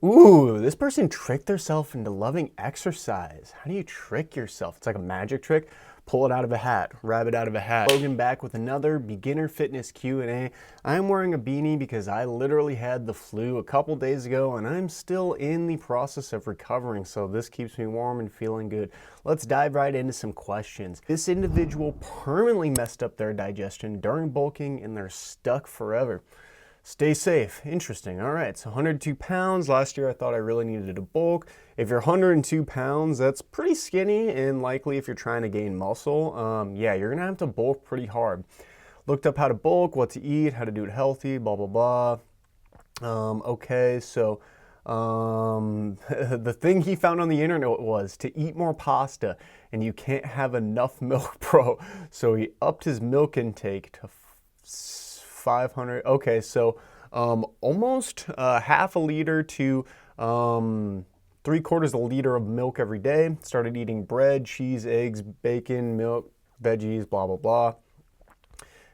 Ooh, this person tricked themselves into loving exercise. How do you trick yourself? It's like a magic trick. Pull it out of a hat, rabbit out of a hat. Logan back with another beginner fitness Q&A. I'm wearing a beanie because I literally had the flu a couple days ago and I'm still in the process of recovering, so this keeps me warm and feeling good. Let's dive right into some questions. This individual permanently messed up their digestion during bulking and they're stuck forever. Stay safe. Interesting. All right, so 102 pounds. Last year I thought I really needed to bulk. If you're 102 pounds, that's pretty skinny, and likely if you're trying to gain muscle, yeah, you're gonna have to bulk pretty hard. Looked up how to bulk, what to eat, how to do it healthy, blah, blah, blah. Okay, so the thing he found on the internet was to eat more pasta, and you can't have enough milk, bro. So he upped his milk intake to 500. Okay, so almost half a liter to 3/4 a liter of milk every day. Started eating bread, cheese, eggs, bacon, milk, veggies, blah, blah, blah.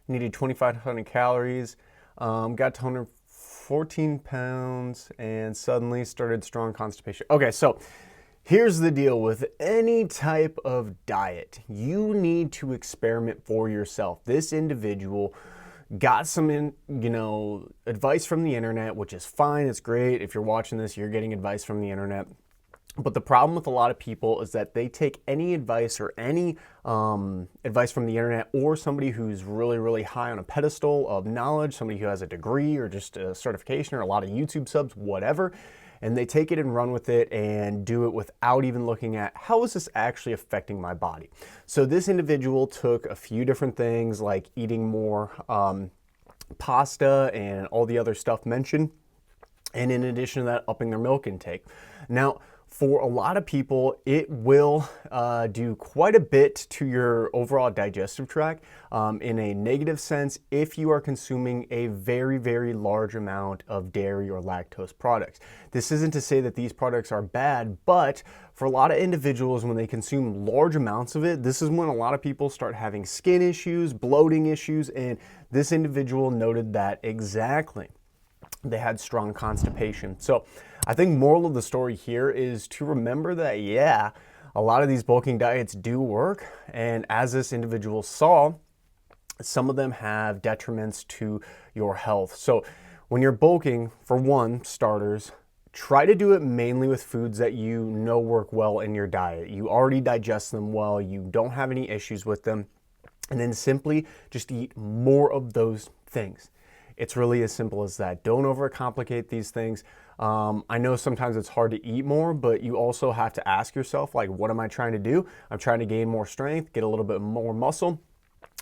Needed 2,500 calories. Got to 114 pounds and suddenly started strong constipation. Okay, so here's the deal with any type of diet. You need to experiment for yourself. This individual got some advice from the internet, which is fine. It's great. If you're watching this, you're getting advice from the internet. But the problem with a lot of people is that they take any advice or any advice from the internet or somebody who's really, really high on a pedestal of knowledge, somebody who has a degree or just a certification or a lot of YouTube subs, whatever, and they take it and run with it and do it without even looking at how is this actually affecting my body. So this individual took a few different things like eating more pasta and all the other stuff mentioned, and in addition to that, upping their milk intake. Now, for a lot of people, it will do quite a bit to your overall digestive tract in a negative sense if you are consuming a very, very large amount of dairy or lactose products. This isn't to say that these products are bad, but for a lot of individuals, when they consume large amounts of it, this is when a lot of people start having skin issues, bloating issues, and this individual noted that exactly. They had strong constipation. So I think moral of the story here is to remember that, yeah, a lot of these bulking diets do work. And as this individual saw, some of them have detriments to your health. So when you're bulking, for one, starters, try to do it mainly with foods that you know work well in your diet. You already digest them well. You don't have any issues with them. And then simply just eat more of those things. It's really as simple as that. Don't overcomplicate these things. I know sometimes it's hard to eat more, but you also have to ask yourself, like, what am I trying to do? I'm trying to gain more strength, get a little bit more muscle,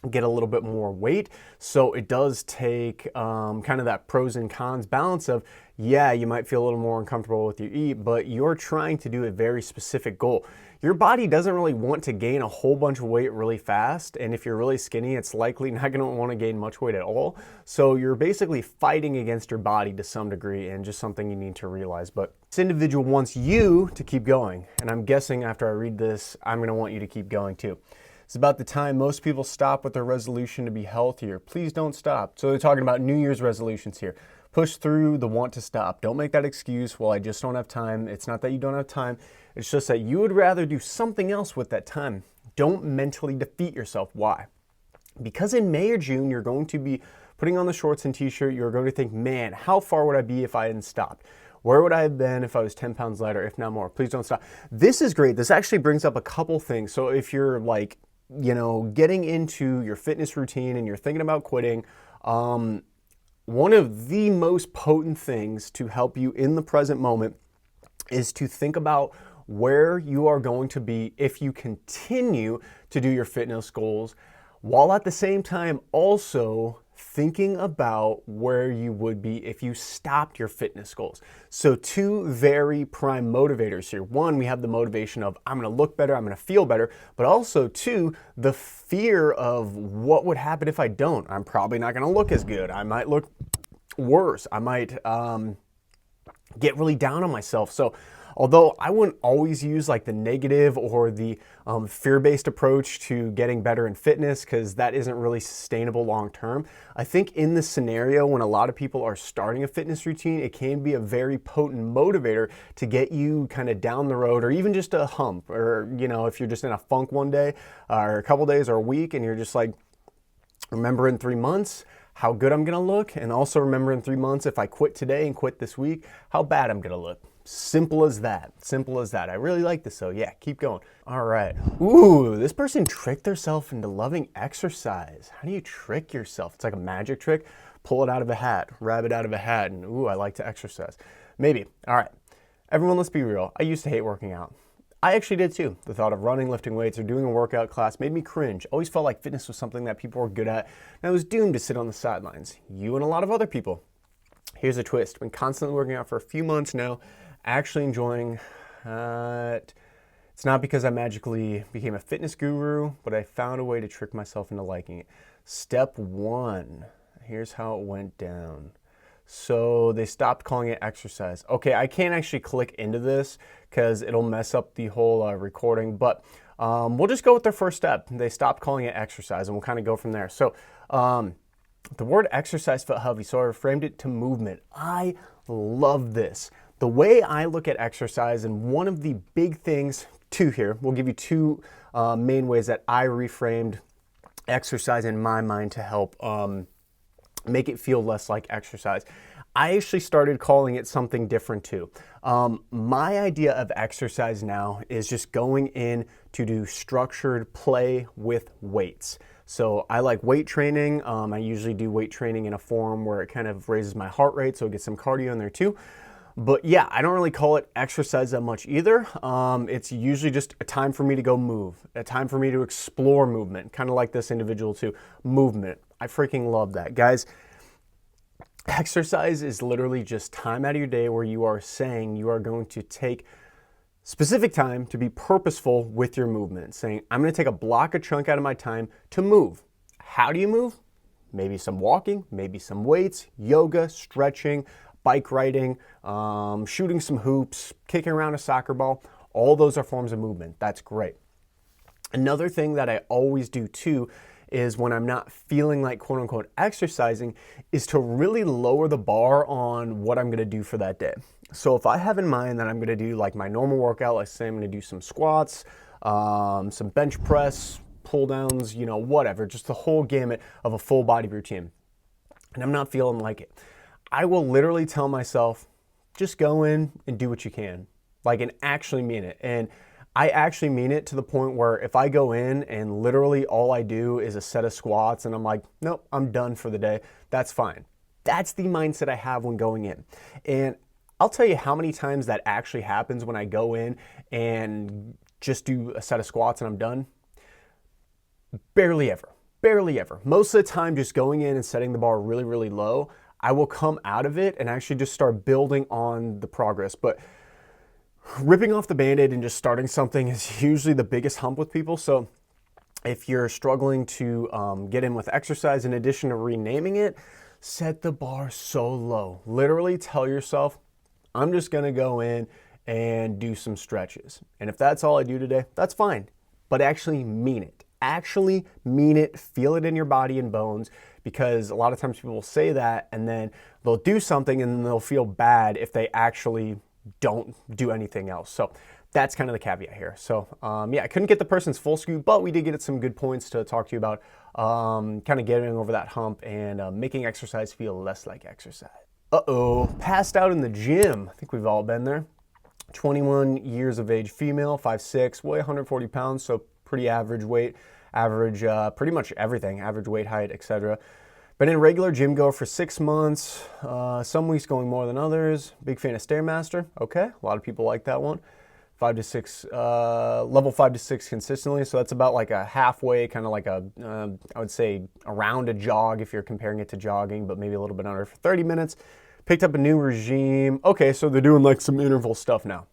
get a little bit more weight. So it does take kind of that pros and cons balance of, yeah, you might feel a little more uncomfortable with your eat, but you're trying to do a very specific goal. Your body doesn't really want to gain a whole bunch of weight really fast, and if you're really skinny, it's likely not going to want to gain much weight at all. So you're basically fighting against your body to some degree, and just something you need to realize. But this individual wants you to keep going, and I'm guessing after I read this, I'm going to want you to keep going too. It's about the time most people stop with their resolution to be healthier. Please don't stop. So they're talking about New Year's resolutions here. Push through the want to stop. Don't make that excuse, well, I just don't have time. It's not that you don't have time. It's just that you would rather do something else with that time. Don't mentally defeat yourself. Why? Because in May or June, you're going to be putting on the shorts and t-shirt. You're going to think, man, how far would I be if I hadn't stopped? Where would I have been if I was 10 pounds lighter, if not more? Please don't stop. This is great. This actually brings up a couple things. So if you're like, getting into your fitness routine and you're thinking about quitting, one of the most potent things to help you in the present moment is to think about where you are going to be if you continue to do your fitness goals, while at the same time also thinking about where you would be if you stopped your fitness goals. So two very prime motivators here. One, we have the motivation of I'm going to look better, I'm going to feel better, but also two, the fear of what would happen if I don't. I'm probably not going to look as good. I might look worse. I might get really down on myself. So although I wouldn't always use like the negative or the fear-based approach to getting better in fitness, because that isn't really sustainable long-term, I think in this scenario, when a lot of people are starting a fitness routine, it can be a very potent motivator to get you kind of down the road, or even just a hump, or, you know, if you're just in a funk one day or a couple days or a week, and you're just like, remember in 3 months how good I'm gonna look, and also remember in 3 months if I quit today and quit this week, how bad I'm gonna look. Simple as that. Simple as that. I really like this, so yeah, keep going. All right. Ooh, this person tricked themselves into loving exercise. How do you trick yourself? It's like a magic trick. Pull it out of a hat, rabbit out of a hat, and ooh, I like to exercise. Maybe. All right. Everyone, let's be real. I used to hate working out. I actually did too. The thought of running, lifting weights, or doing a workout class made me cringe. Always felt like fitness was something that people were good at, and I was doomed to sit on the sidelines. You and a lot of other people. Here's a twist. Been constantly working out for a few months now, actually enjoying it. It's not because I magically became a fitness guru, but I found a way to trick myself into liking it. Step 1. Here's how it went down. So they stopped calling it exercise. Okay, I can't actually click into this because it'll mess up the whole recording, but we'll just go with their first step. They stopped calling it exercise, and we'll kind of go from there. So the word exercise felt heavy, so I reframed it to movement. I love this. The way I look at exercise, and one of the big things, we'll give you two main ways that I reframed exercise in my mind to help make it feel less like exercise. I actually started calling it something different too. My idea of exercise now is just going in to do structured play with weights. So I like weight training. I usually do weight training in a form where it kind of raises my heart rate, so it gets some cardio in there too. But yeah, I don't really call it exercise that much either. It's usually just a time for me to go move, a time for me to explore movement, kind of like this individual too. Movement. I freaking love that. Guys, exercise is literally just time out of your day where you are saying you are going to take specific time to be purposeful with your movement. Saying, I'm going to take a block, a chunk out of my time to move. How do you move? Maybe some walking, maybe some weights, yoga, stretching, bike riding, shooting some hoops, kicking around a soccer ball. All those are forms of movement. That's great. Another thing that I always do too is when I'm not feeling like quote unquote exercising is to really lower the bar on what I'm gonna do for that day. So if I have in mind that I'm gonna do like my normal workout, let's say I'm gonna do some squats, some bench press, pull downs, you know, whatever, just the whole gamut of a full body routine, and I'm not feeling like it, I will literally tell myself, just go in and do what you can, like, and actually mean it. And I actually mean it to the point where if I go in and literally all I do is a set of squats and I'm like, nope, I'm done for the day, that's fine. That's the mindset I have when going in. And I'll tell you how many times that actually happens when I go in and just do a set of squats and I'm done. Barely ever. Barely ever. Most of the time, just going in and setting the bar really, really low, I will come out of it and actually just start building on the progress. But ripping off the Band-Aid and just starting something is usually the biggest hump with people. So if you're struggling to get in with exercise, in addition to renaming it, set the bar so low. Literally tell yourself, I'm just gonna go in and do some stretches. And if that's all I do today, that's fine. But actually mean it. Actually mean it, feel it in your body and bones, because a lot of times people will say that and then they'll do something and then they'll feel bad if they actually don't do anything else. So that's kind of the caveat here. So yeah, I couldn't get the person's full scoop, but we did get some good points to talk to you about kind of getting over that hump and making exercise feel less like exercise. Passed out in the gym. I think we've all been there. 21 years of age, female, 5'6", weigh 140 pounds, so pretty average weight, average pretty much everything, average weight, height, etc. Been in regular gym go for 6 months, some weeks going more than others. Big fan of Stairmaster. Okay, a lot of people like that one. 5 to 6, level 5 to 6 consistently, so that's about like a halfway, kind of like a, I would say around a jog if you're comparing it to jogging, but maybe a little bit under for 30 minutes. Picked up a new regime. Okay, so they're doing like some interval stuff now.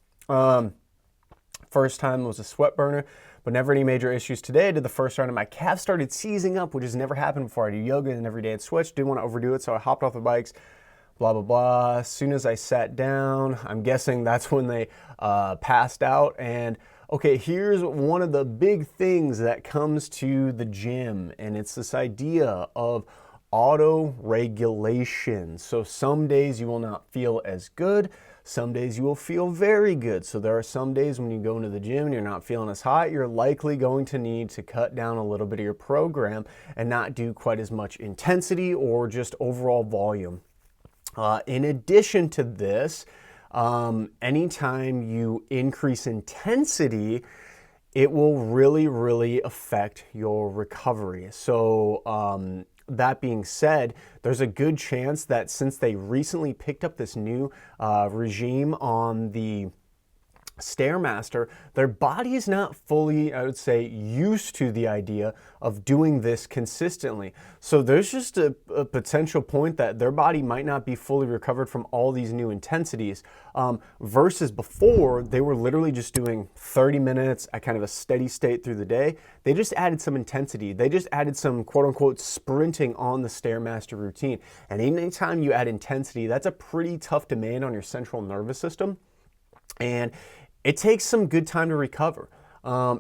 First time was a sweat burner, but never any major issues today. I did the first round and my calf started seizing up, which has never happened before. I do yoga and every day it switched. Didn't want to overdo it, so I hopped off the bikes. blah, blah, blah. As soon as I sat down, I'm guessing that's when they passed out. And okay, here's one of the big things that comes to the gym, and it's this idea of auto regulation. So some days you will not feel as good. Some days you will feel very good. So there are some days when you go into the gym and you're not feeling as hot, you're likely going to need to cut down a little bit of your program and not do quite as much intensity or just overall volume. In addition to this, anytime you increase intensity, it will really affect your recovery. So that being said, there's a good chance that since they recently picked up this new regime on the Stairmaster, their body is not fully, I would say, used to the idea of doing this consistently. So there's just a potential point that their body might not be fully recovered from all these new intensities, versus before they were literally just doing 30 minutes at kind of a steady state through the day. They just added some intensity. They just added some quote unquote sprinting on the Stairmaster routine. And anytime you add intensity, that's a pretty tough demand on your central nervous system. And it takes some good time to recover.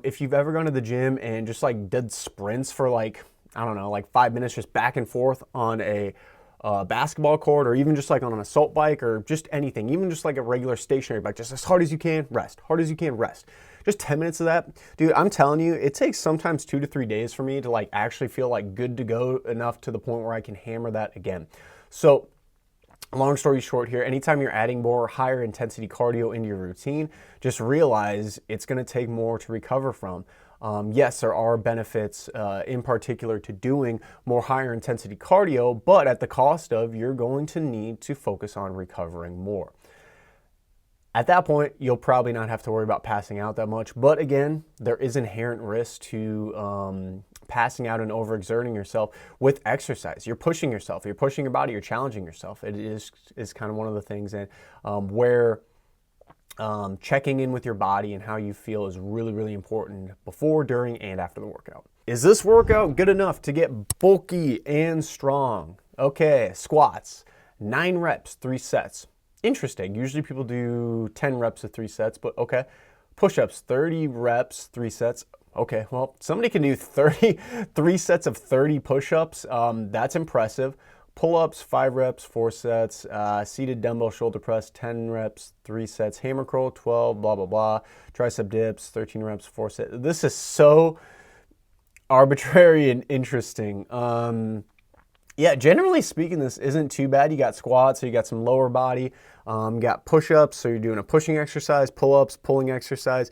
If you've ever gone to the gym and just like did sprints for like, I don't know, like 5 minutes just back and forth on a basketball court, or even just like on an assault bike, or just anything, even just like a regular stationary bike, just as hard as you can, rest, hard as you can, rest. Just 10 minutes of that. Dude, I'm telling you, it takes sometimes 2 to 3 days for me to like actually feel like good to go enough to the point where I can hammer that again. So long story short here, anytime you're adding more higher intensity cardio into your routine, just realize it's going to take more to recover from. Yes, there are benefits in particular to doing more higher intensity cardio, but at the cost of you're going to need to focus on recovering more. At that point, you'll probably not have to worry about passing out that much. But again, there is inherent risk to passing out and overexerting yourself with exercise. You're pushing yourself, you're pushing your body, you're challenging yourself. It is kind of one of the things that, where checking in with your body and how you feel is really important before, during, and after the workout. Is this workout good enough to get bulky and strong? Okay, squats, 9 reps, 3 sets. Interesting. Usually people do 10 reps of 3 sets, but okay. Push-ups, 30 reps, 3 sets. Okay, well, somebody can do 3 sets of 30 push-ups. That's impressive. Pull-ups, 5 reps, 4 sets. Seated dumbbell shoulder press, 10 reps, 3 sets. Hammer curl, 12, blah, blah, blah. Tricep dips, 13 reps, 4 sets. This is so arbitrary and interesting. Yeah, generally speaking, this isn't too bad. You got squats, so you got some lower body. You got push-ups, so you're doing a pushing exercise, pull-ups, pulling exercise.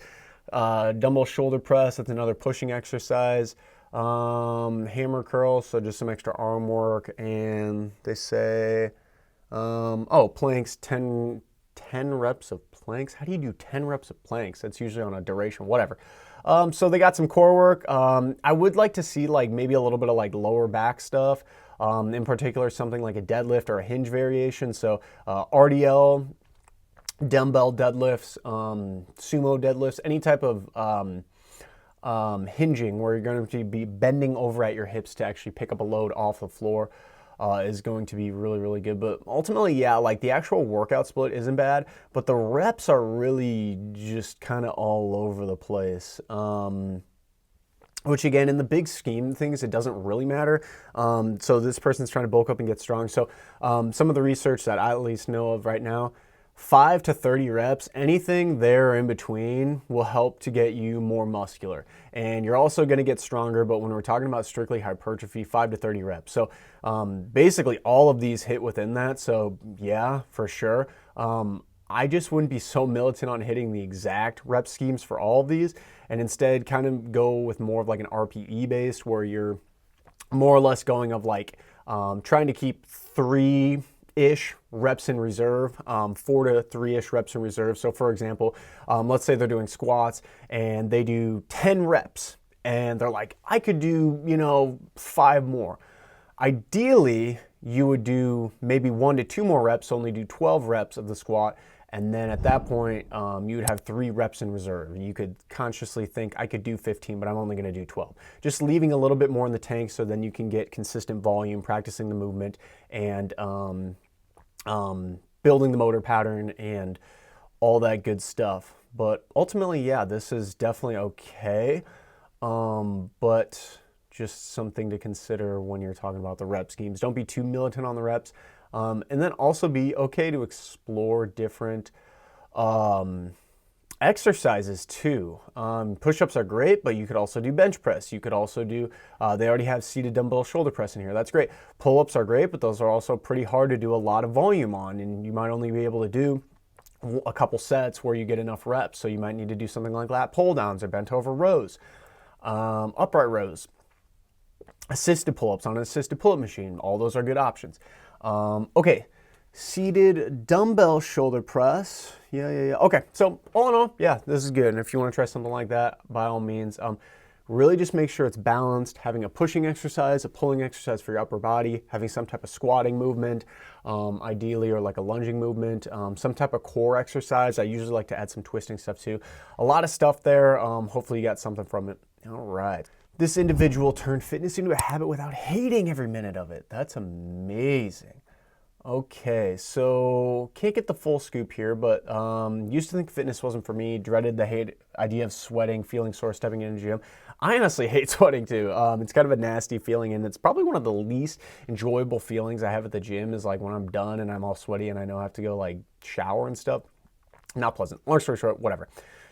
Dumbbell shoulder press, that's another pushing exercise. Hammer curl, so just some extra arm work. And they say, planks, 10 reps of planks. How do you do 10 reps of planks? That's usually on a duration, whatever. So they got some core work. I would like to see like maybe a little bit of like lower back stuff. In particular, something like a deadlift or a hinge variation. So RDL, dumbbell deadlifts, sumo deadlifts, any type of hinging where you're going to be bending over at your hips to actually pick up a load off the floor is going to be really good. But ultimately, yeah, like the actual workout split isn't bad, but the reps are really just kind of all over the place. Which again, in the big scheme of things, it doesn't really matter. So this person's trying to bulk up and get strong. So some of the research that I at least know of right now, 5 to 30 reps, anything there in between will help to get you more muscular. And you're also going to get stronger, but when we're talking about strictly hypertrophy, 5 to 30 reps. So basically all of these hit within that. So yeah, for sure. I just wouldn't be so militant on hitting the exact rep schemes for all of these, and instead kind of go with more of like an RPE based, where you're more or less going of like trying to keep 3-ish reps in reserve, 4 to 3-ish reps in reserve. So for example, let's say they're doing squats and they do 10 reps and they're like, I could do, 5 more. Ideally, you would do maybe 1 to 2 more reps, only do 12 reps of the squat. And then at that point, you would have 3 reps in reserve. You could consciously think, I could do 15, but I'm only going to do 12. Just leaving a little bit more in the tank so then you can get consistent volume, practicing the movement, and building the motor pattern and all that good stuff. But ultimately, yeah, this is definitely okay. But just something to consider when you're talking about the rep schemes. Don't be too militant on the reps. And then also be okay to explore different exercises too. Push-ups are great, but you could also do bench press. You could also do, they already have seated dumbbell shoulder press in here. That's great. Pull-ups are great, but those are also pretty hard to do a lot of volume on, and you might only be able to do a couple sets where you get enough reps. So you might need to do something like lat pull downs or bent over rows, upright rows, assisted pull-ups on an assisted pull-up machine. All those are good options. Okay, seated dumbbell shoulder press. Yeah. Okay, so all in all, yeah, this is good. And if you want to try something like that, by all means, really just make sure it's balanced, having a pushing exercise, a pulling exercise for your upper body, having some type of squatting movement, ideally, or like a lunging movement, some type of core exercise. I usually like to add some twisting stuff too. A lot of stuff there. Hopefully you got something from it. All right. This individual turned fitness into a habit without hating every minute of it. That's amazing. Okay, so can't get the full scoop here, but used to think fitness wasn't for me, dreaded the idea of sweating, feeling sore, stepping in the gym. I honestly hate sweating too. It's kind of a nasty feeling, and it's probably one of the least enjoyable feelings I have at the gym is like when I'm done and I'm all sweaty and I know I have to go like shower and stuff. Not pleasant. Long story short, whatever.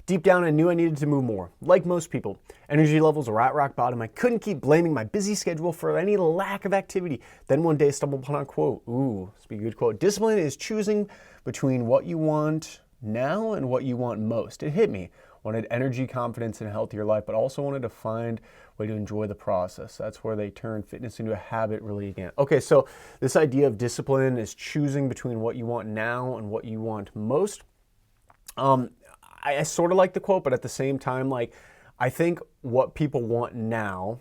Deep down, I knew I needed to move more. Like most people, energy levels were at rock bottom. I couldn't keep blaming my busy schedule for any lack of activity. Then one day, stumbled upon a quote. Ooh, this would be a good quote. Discipline is choosing between what you want now and what you want most. It hit me. Wanted energy, confidence, and a healthier life, but also wanted to find a way to enjoy the process. That's where they turned fitness into a habit really again. Okay, so this idea of discipline is choosing between what you want now and what you want most. I sort of like the quote, but at the same time, like, I think what people want now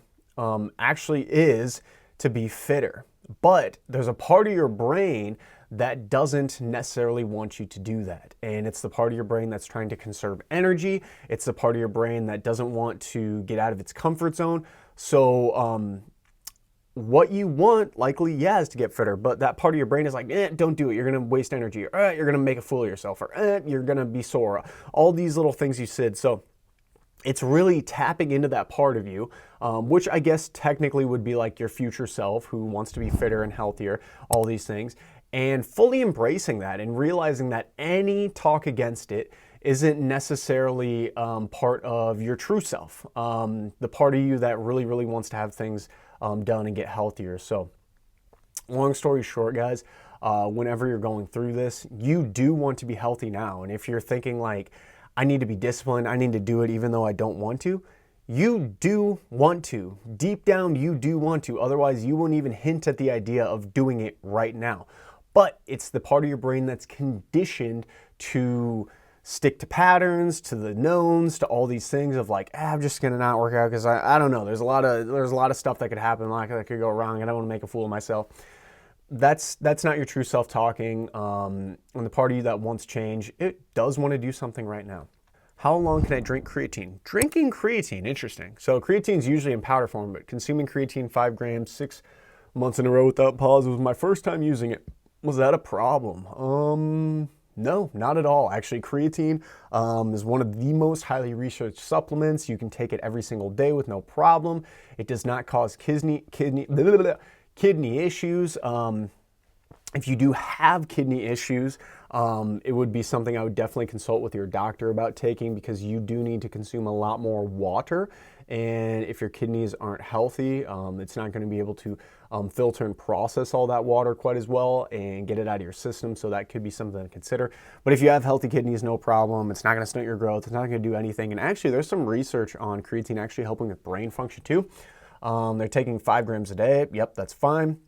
actually is to be fitter. But there's a part of your brain that doesn't necessarily want you to do that. And it's the part of your brain that's trying to conserve energy. It's the part of your brain that doesn't want to get out of its comfort zone. So what you want likely, yeah, is to get fitter, but that part of your brain is like, don't do it. You're going to waste energy, or you're going to make a fool of yourself, or you're going to be sore. All these little things you said. So it's really tapping into that part of you, which I guess technically would be like your future self who wants to be fitter and healthier, all these things, and fully embracing that and realizing that any talk against it isn't necessarily part of your true self, the part of you that really, really wants to have things done and get healthier. So long story short, guys, whenever you're going through this, you do want to be healthy now. And if you're thinking like, I need to be disciplined, I need to do it even though I don't want to, you do want to. Deep down, you do want to. Otherwise, you won't even hint at the idea of doing it right now. But it's the part of your brain that's conditioned to stick to patterns, to the knowns, to all these things of like, I'm just gonna not work out because I don't know. There's a lot of stuff that could happen, like that could go wrong, and I don't want to make a fool of myself. That's not your true self talking. And the part of you that wants change, it does want to do something right now. How long can I drink creatine? Drinking creatine, interesting. So creatine is usually in powder form, but consuming creatine 5 grams 6 months in a row without pause was my first time using it. Was that a problem? No, not at all. Actually, creatine is one of the most highly researched supplements. You can take it every single day with no problem. It does not cause kidney issues. If you do have kidney issues, it would be something I would definitely consult with your doctor about taking, because you do need to consume a lot more water. And if your kidneys aren't healthy, it's not going to be able to filter and process all that water quite as well and get it out of your system. So that could be something to consider. But if you have healthy kidneys, no problem. It's not going to stunt your growth. It's not going to do anything. And actually, there's some research on creatine actually helping with brain function too. They're taking 5 grams a day. Yep, that's fine.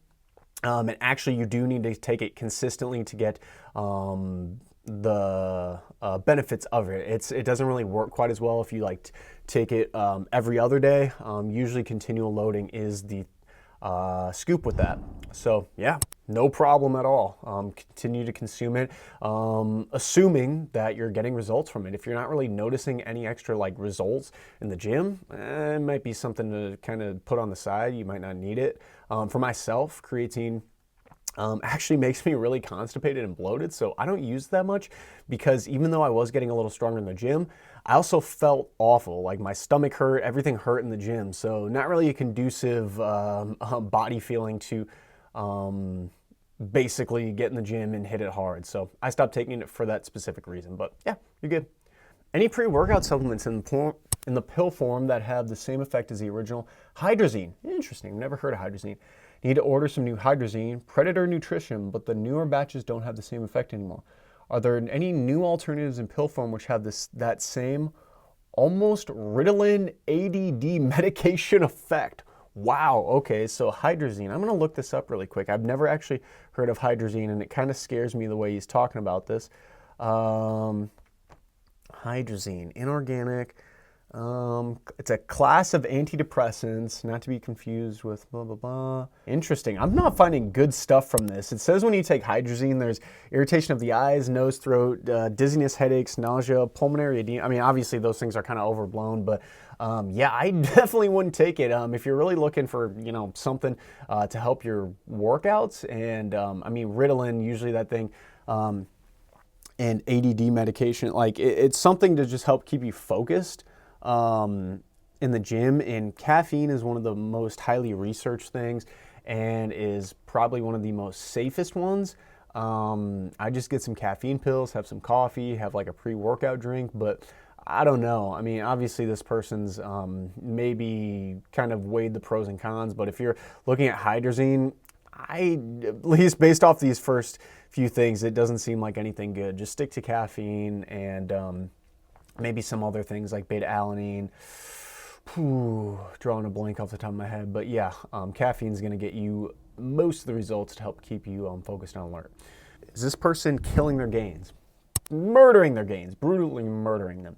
And actually, you do need to take it consistently to get the benefits of it. It doesn't really work quite as well if you like take it every other day. Usually continual loading is the scoop with that. So yeah, no problem at all. Continue to consume it, assuming that you're getting results from it. If you're not really noticing any extra like results in the gym, it might be something to kind of put on the side. You might not need it. For myself, creatine actually makes me really constipated and bloated. So I don't use that much because even though I was getting a little stronger in the gym, I also felt awful. Like my stomach hurt, everything hurt in the gym. So not really a conducive body feeling to basically get in the gym and hit it hard. So I stopped taking it for that specific reason. But yeah, you're good. Any pre-workout supplements in the pill form that have the same effect as the original? Hydrazine. Interesting. Never heard of hydrazine. Need to order some new Hydrazine. Predator Nutrition, but the newer batches don't have the same effect anymore. Are there any new alternatives in pill form which have that same almost Ritalin ADD medication effect? Wow, okay, so Hydrazine. I'm going to look this up really quick. I've never actually heard of Hydrazine, and it kind of scares me the way he's talking about this. Hydrazine, inorganic. It's a class of antidepressants, not to be confused with blah, blah, blah. Interesting. I'm not finding good stuff from this. It says when you take Hydrazine, there's irritation of the eyes, nose, throat, dizziness, headaches, nausea, pulmonary edema. I mean, obviously those things are kind of overblown, but yeah, I definitely wouldn't take it. If you're really looking for, something to help your workouts, and I mean, Ritalin, usually that thing, and ADD medication, like it's something to just help keep you focused in the gym. And caffeine is one of the most highly researched things and is probably one of the most safest ones. I just get some caffeine pills, have some coffee, have like a pre-workout drink, but I don't know. I mean, obviously this person's maybe kind of weighed the pros and cons, but if you're looking at Hydrazine, at least based off these first few things, it doesn't seem like anything good. Just stick to caffeine and maybe some other things like beta-alanine. Drawing a blank off the top of my head. But yeah, caffeine is going to get you most of the results to help keep you focused and alert. Is this person killing their gains? Murdering their gains, brutally murdering them.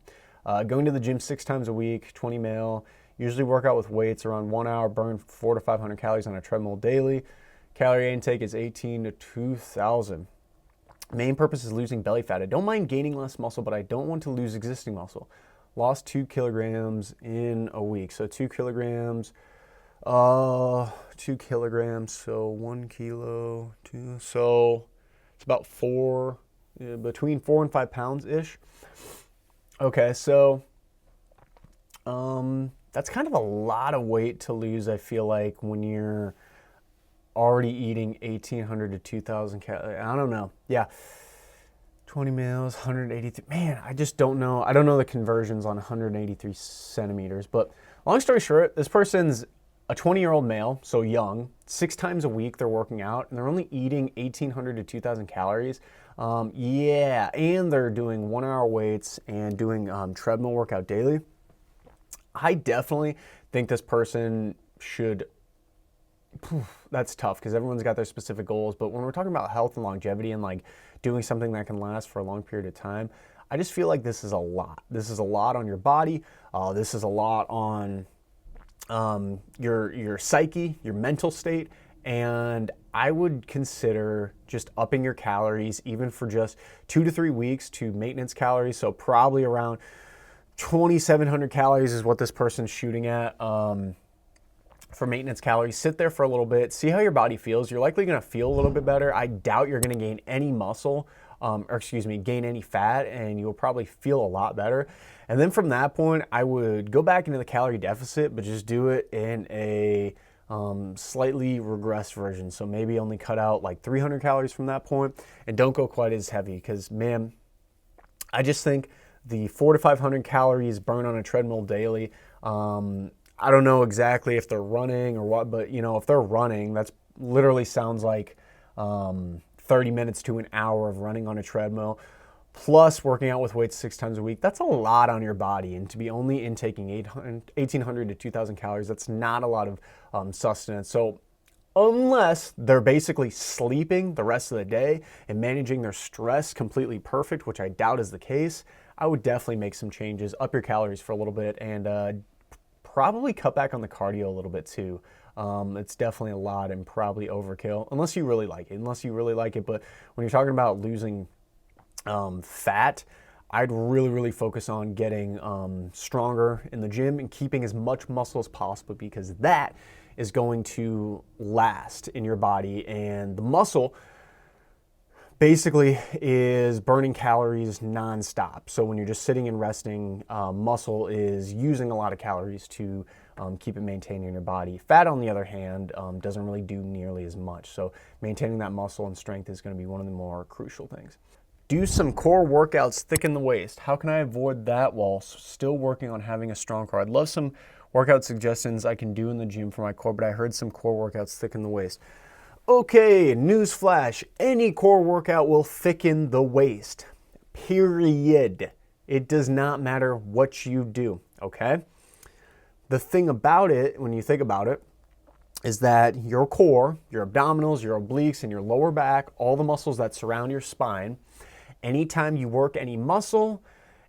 Going to the gym 6 times a week, 20 male. Usually work out with weights around 1 hour, burn 400 to 500 calories on a treadmill daily. Calorie intake is 18 to 2,000. Main purpose is losing belly fat. I don't mind gaining less muscle, but I don't want to lose existing muscle. Lost 2 kilograms in a week. So 2 kilograms, 2 kilograms, so 1 kilo, 2. So it's about between 4 and 5 pounds-ish. Okay, so that's kind of a lot of weight to lose, I feel like, when you're already eating 1,800 to 2,000 calories. I don't know. Yeah. 20 males, 183. Man, I just don't know. I don't know the conversions on 183 centimeters. But long story short, this person's a 20-year-old male, so young. 6 times a week they're working out, and they're only eating 1,800 to 2,000 calories. Yeah, and they're doing 1 hour weights and doing treadmill workout daily. I definitely think this person should... That's tough because everyone's got their specific goals, but when we're talking about health and longevity and like doing something that can last for a long period of time, I just feel like this is a lot. This is a lot on your body. This is a lot on your psyche, your mental state, and I would consider just upping your calories even for just 2 to 3 weeks to maintenance calories. So probably around 2,700 calories is what this person's shooting at. For maintenance calories. Sit there for a little bit, see how your body feels. You're likely going to feel a little bit better. I doubt you're going to gain any muscle, gain any fat, and you'll probably feel a lot better. And then from that point, I would go back into the calorie deficit, but just do it in a slightly regressed version. So maybe only cut out like 300 calories from that point, and don't go quite as heavy because, man, I just think the 400 to 500 calories burned on a treadmill daily, I don't know exactly if they're running or what, but if they're running, that's literally sounds like 30 minutes to an hour of running on a treadmill, plus working out with weights 6 times a week. That's a lot on your body, and to be only intaking 1,800 to 2,000 calories, that's not a lot of sustenance. So unless they're basically sleeping the rest of the day and managing their stress completely perfect, which I doubt is the case, I would definitely make some changes, up your calories for a little bit, and probably cut back on the cardio a little bit too. It's definitely a lot and probably overkill, unless you really like it. But when you're talking about losing fat, I'd really focus on getting stronger in the gym and keeping as much muscle as possible, because that is going to last in your body. And the muscle basically is burning calories nonstop. So when you're just sitting and resting, muscle is using a lot of calories to keep it maintained in your body. Fat, on the other hand, doesn't really do nearly as much. So maintaining that muscle and strength is going to be one of the more crucial things. Do some core workouts, thicken the waist. How can I avoid that while still working on having a strong core? I'd love some workout suggestions I can do in the gym for my core, but I heard some core workouts thicken the waist. Okay, newsflash, any core workout will thicken the waist, period. It does not matter what you do, okay? The thing about it, when you think about it, is that your core, your abdominals, your obliques, and your lower back, all the muscles that surround your spine, anytime you work any muscle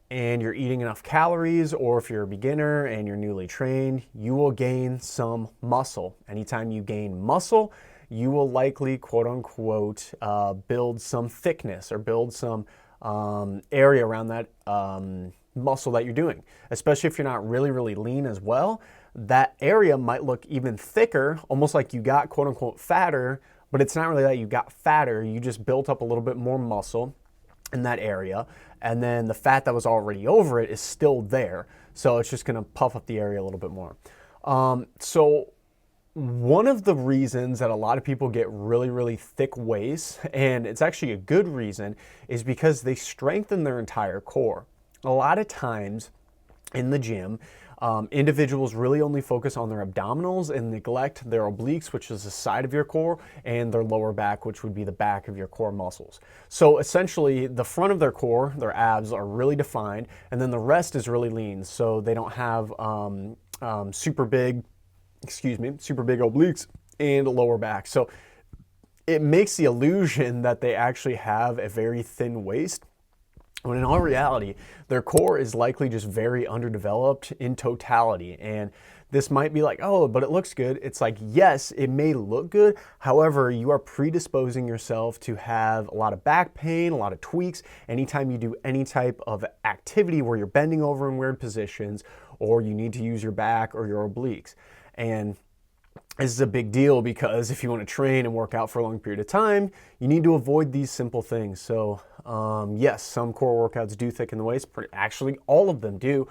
and you're eating enough calories, or if you're a beginner and you're newly trained, you will gain some muscle. Anytime you gain muscle, you will likely, quote unquote, build some thickness or build some area around that muscle that you're doing. Especially if you're not really, really lean as well, that area might look even thicker, almost like you got, quote unquote, fatter, but it's not really that you got fatter, you just built up a little bit more muscle in that area, and then the fat that was already over it is still there, so it's just going to puff up the area a little bit more. So one of the reasons that a lot of people get really, really thick waists, and it's actually a good reason, is because they strengthen their entire core. A lot of times in the gym, individuals really only focus on their abdominals and neglect their obliques, which is the side of your core, and their lower back, which would be the back of your core muscles. So essentially, the front of their core, their abs, are really defined, and then the rest is really lean. So they don't have super big obliques and a lower back. So it makes the illusion that they actually have a very thin waist, when in all reality, their core is likely just very underdeveloped in totality. And this might be like, oh, but it looks good. It's like, yes, it may look good. However, you are predisposing yourself to have a lot of back pain, a lot of tweaks, anytime you do any type of activity where you're bending over in weird positions, or you need to use your back or your obliques. And this is a big deal because if you want to train and work out for a long period of time, you need to avoid these simple things. So yes, some core workouts do thicken the waist. Actually, all of them do.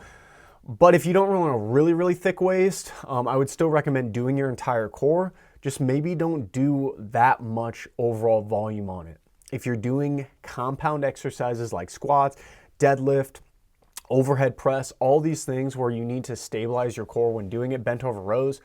But if you don't want a really, really thick waist, I would still recommend doing your entire core. Just maybe don't do that much overall volume on it. If you're doing compound exercises like squats, deadlift, overhead press, all these things where you need to stabilize your core when doing it, bent over rows,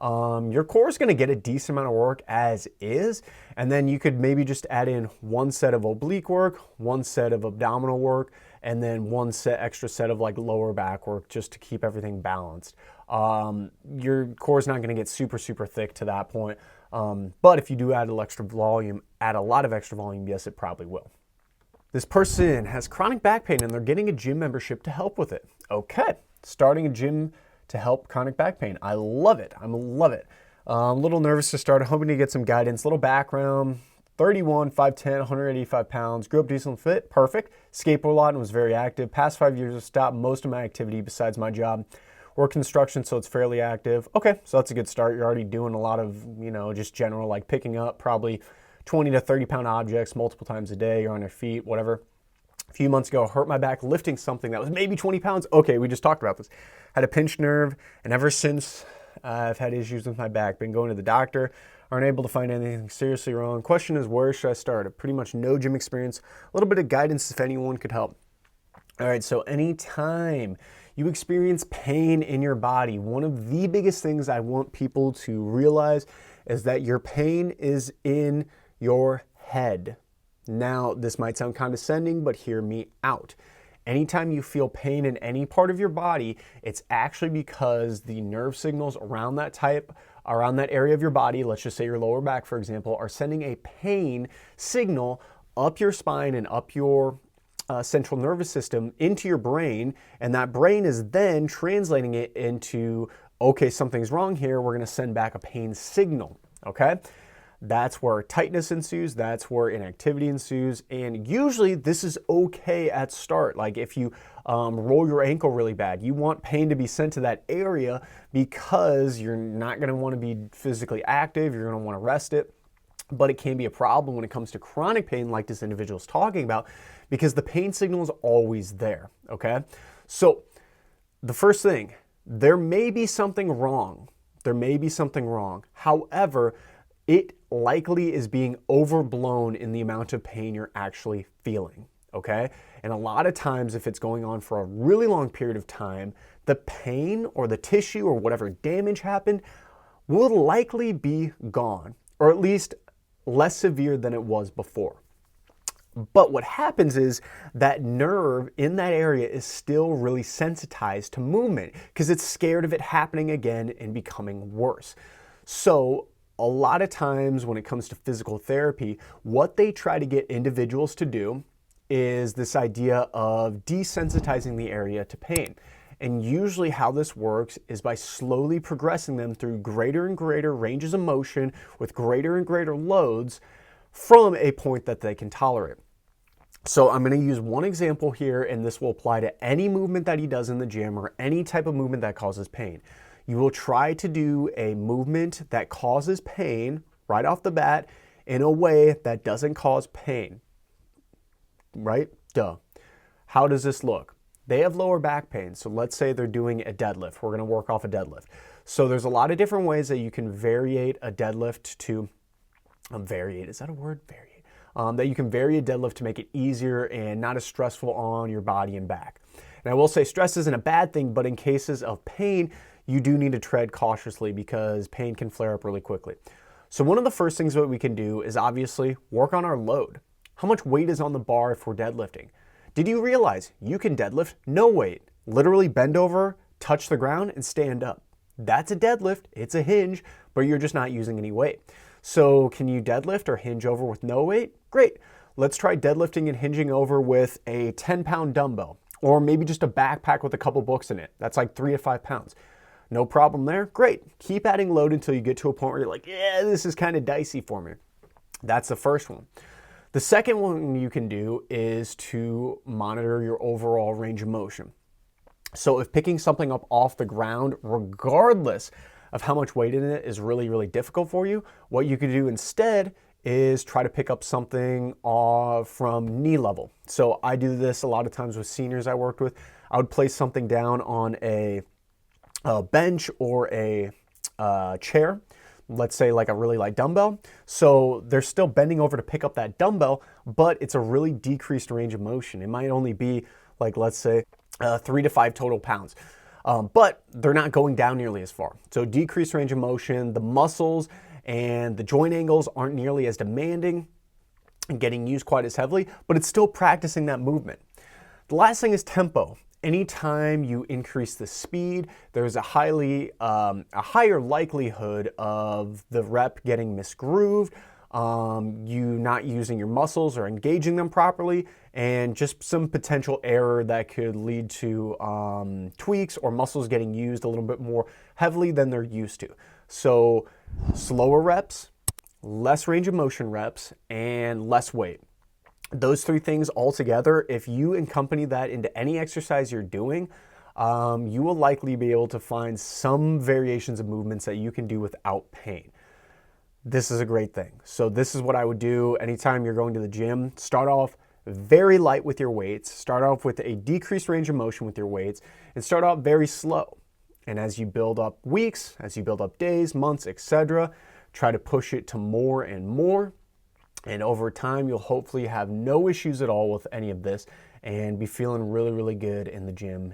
your core is going to get a decent amount of work as is, and then you could maybe just add in one set of oblique work, one set of abdominal work, and then one extra set of like lower back work just to keep everything balanced. Your core is not going to get super, super thick to that point, but if you do add a lot of extra volume, yes, it probably will. This person has chronic back pain and they're getting a gym membership to help with it. Okay, starting a gym to help chronic back pain. I love it. I'm a little nervous to start, hoping to get some guidance. Little background: 31, 5'10", 185 pounds, grew up decently fit, perfect. Skateboard a lot and was very active. Past 5 years have stopped most of my activity besides my job. Work construction, so it's fairly active. Okay, so that's a good start. You're already doing a lot of, just general, like picking up probably 20 to 30 pound objects multiple times a day. You're on your feet, whatever. A few months ago, hurt my back lifting something that was maybe 20 pounds. Okay, we just talked about this. Had a pinched nerve, and ever since I've had issues with my back. Been going to the doctor, aren't able to find anything seriously wrong. Question is, where should I start? Pretty much no gym experience. A little bit of guidance if anyone could help. All right, so anytime you experience pain in your body, one of the biggest things I want people to realize is that your pain is in your head. Now, this might sound condescending, but hear me out. Anytime you feel pain in any part of your body, it's actually because the nerve signals around that area of your body, let's just say your lower back, for example, are sending a pain signal up your spine and up your central nervous system into your brain, and that brain is then translating it into, okay, something's wrong here, we're going to send back a pain signal, okay? that's where tightness ensues, that's where inactivity ensues, and usually this is okay at start. Like if you roll your ankle really bad, you want pain to be sent to that area because you're not going to want to be physically active, you're going to want to rest it. But it can be a problem when it comes to chronic pain like this individual is talking about, because the pain signal is always there, okay? So the first thing, there may be something wrong. There may be something wrong. However, it likely is being overblown in the amount of pain you're actually feeling, okay? And a lot of times, if it's going on for a really long period of time, the pain or the tissue or whatever damage happened will likely be gone, or at least less severe than it was before. But what happens is that nerve in that area is still really sensitized to movement because it's scared of it happening again and becoming worse. So a lot of times when it comes to physical therapy, what they try to get individuals to do is this idea of desensitizing the area to pain. And usually how this works is by slowly progressing them through greater and greater ranges of motion with greater and greater loads from a point that they can tolerate. So I'm going to use one example here, and this will apply to any movement that he does in the gym or any type of movement that causes pain. You will try to do a movement that causes pain right off the bat in a way that doesn't cause pain, right? Duh. How does this look? They have lower back pain, so let's say they're doing a deadlift. We're going to work off a deadlift. So there's a lot of different ways that you can variate a deadlift to, variate, is that a word? Variate. That you can vary a deadlift to make it easier and not as stressful on your body and back. And I will say stress isn't a bad thing, but in cases of pain, you do need to tread cautiously because pain can flare up really quickly. So one of the first things that we can do is obviously work on our load. How much weight is on the bar if we're deadlifting? Did you realize you can deadlift no weight? Literally bend over, touch the ground, and stand up. That's a deadlift. It's a hinge, but you're just not using any weight. So can you deadlift or hinge over with no weight? Great. Let's try deadlifting and hinging over with a 10-pound dumbbell, or maybe just a backpack with a couple books in it. That's like 3 to 5 pounds. No problem there? Great. Keep adding load until you get to a point where you're like, yeah, this is kind of dicey for me. That's the first one. The second one you can do is to monitor your overall range of motion. So if picking something up off the ground, regardless of how much weight in it, is really, really difficult for you, what you can do instead is try to pick up something from knee level. So I do this a lot of times with seniors I worked with. I would place something down on a bench or a chair, let's say like a really light dumbbell. So they're still bending over to pick up that dumbbell, but it's a really decreased range of motion. It might only be like, let's say 3 to 5 total pounds, but they're not going down nearly as far. So decreased range of motion, the muscles and the joint angles aren't nearly as demanding and getting used quite as heavily, but it's still practicing that movement. The last thing is tempo. Anytime you increase the speed, there's a higher likelihood of the rep getting misgrooved, you not using your muscles or engaging them properly, and just some potential error that could lead to tweaks or muscles getting used a little bit more heavily than they're used to. So slower reps, less range of motion reps, and less weight. Those 3 things all together, if you accompany that into any exercise you're doing, you will likely be able to find some variations of movements that you can do without pain. This is a great thing. So this is what I would do anytime you're going to the gym. Start off very light with your weights. Start off with a decreased range of motion with your weights, and start off very slow. And as you build up weeks, as you build up days, months, etc., try to push it to more and more. And over time, you'll hopefully have no issues at all with any of this and be feeling really, really good in the gym